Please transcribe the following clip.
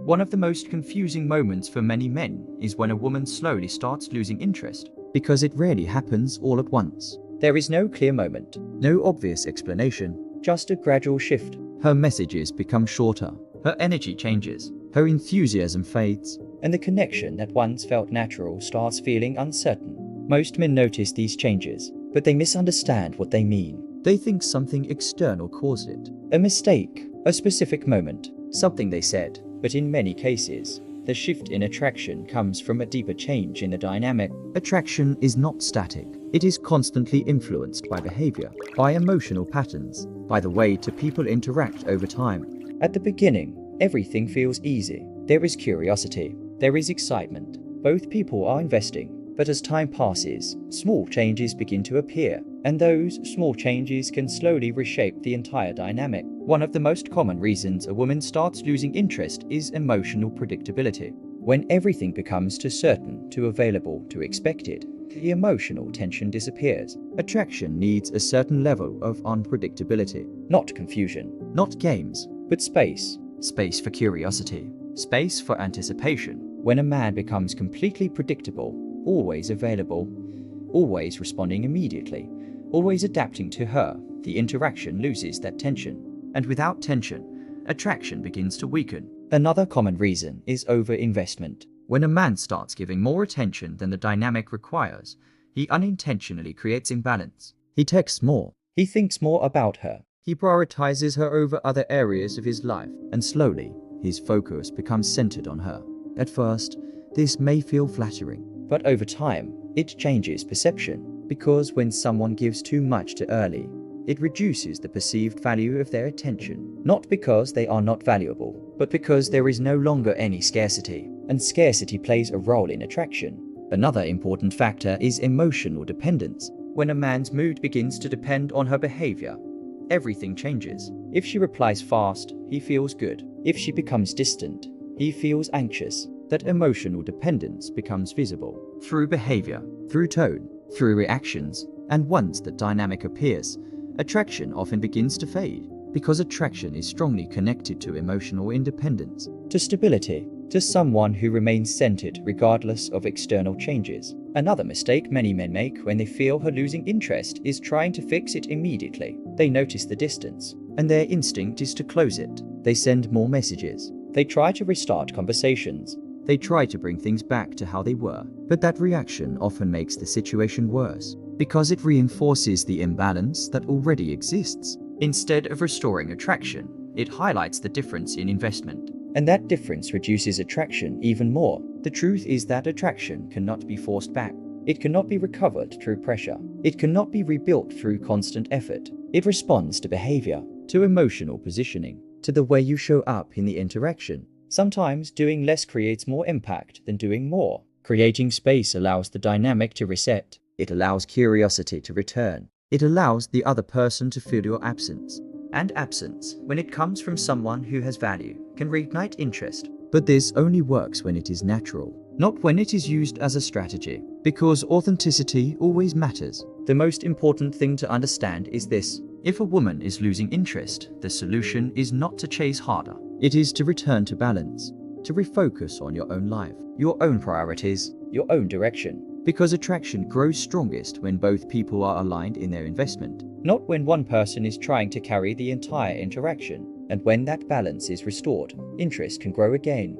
One of the most confusing moments for many men is when a woman slowly starts losing interest, because it rarely happens all at once. There is no clear moment, no obvious explanation, just a gradual shift. Her messages become shorter, her energy changes, her enthusiasm fades, and the connection that once felt natural starts feeling uncertain. Most men notice these changes, but they misunderstand what they mean. They think something external caused it. A mistake, a specific moment, something they said. But in many cases, the shift in attraction comes from a deeper change in the dynamic. Attraction is not static. It is constantly influenced by behavior, by emotional patterns, by the way two people interact over time. At the beginning, everything feels easy. There is curiosity. There is excitement. Both people are investing. But as time passes, small changes begin to appear, and those small changes can slowly reshape the entire dynamic. One of the most common reasons a woman starts losing interest is emotional predictability. When everything becomes too certain, too available, too expected, the emotional tension disappears. Attraction needs a certain level of unpredictability. Not confusion, not games, but space. Space for curiosity, space for anticipation. When a man becomes completely predictable, always available, always responding immediately, always adapting to her, the interaction loses that tension. And without tension, attraction begins to weaken. Another common reason is overinvestment. When a man starts giving more attention than the dynamic requires, he unintentionally creates imbalance. He texts more. He thinks more about her. He prioritizes her over other areas of his life, and slowly, his focus becomes centered on her. At first, this may feel flattering, but over time, it changes perception, because when someone gives too much too early, it reduces the perceived value of their attention. Not because they are not valuable, but because there is no longer any scarcity, and scarcity plays a role in attraction. Another important factor is emotional dependence. When a man's mood begins to depend on her behavior, everything changes. If she replies fast, he feels good. If she becomes distant, he feels anxious. That emotional dependence becomes visible through behavior, through tone, through reactions, and once the dynamic appears, attraction often begins to fade, because attraction is strongly connected to emotional independence, to stability, to someone who remains centered regardless of external changes. Another mistake many men make when they feel her losing interest is trying to fix it immediately. They notice the distance, and their instinct is to close it. They send more messages. They try to restart conversations. They try to bring things back to how they were, but that reaction often makes the situation worse, because it reinforces the imbalance that already exists. Instead of restoring attraction, it highlights the difference in investment, and that difference reduces attraction even more. The truth is that attraction cannot be forced back. It cannot be recovered through pressure. It cannot be rebuilt through constant effort. It responds to behavior, to emotional positioning, to the way you show up in the interaction. Sometimes doing less creates more impact than doing more. Creating space allows the dynamic to reset. It allows curiosity to return. It allows the other person to feel your absence. And absence, when it comes from someone who has value, can reignite interest. But this only works when it is natural, not when it is used as a strategy, because authenticity always matters. The most important thing to understand is this: if a woman is losing interest, the solution is not to chase harder. It is to return to balance, to refocus on your own life, your own priorities, your own direction. Because attraction grows strongest when both people are aligned in their investment, not when one person is trying to carry the entire interaction. And when that balance is restored, interest can grow again.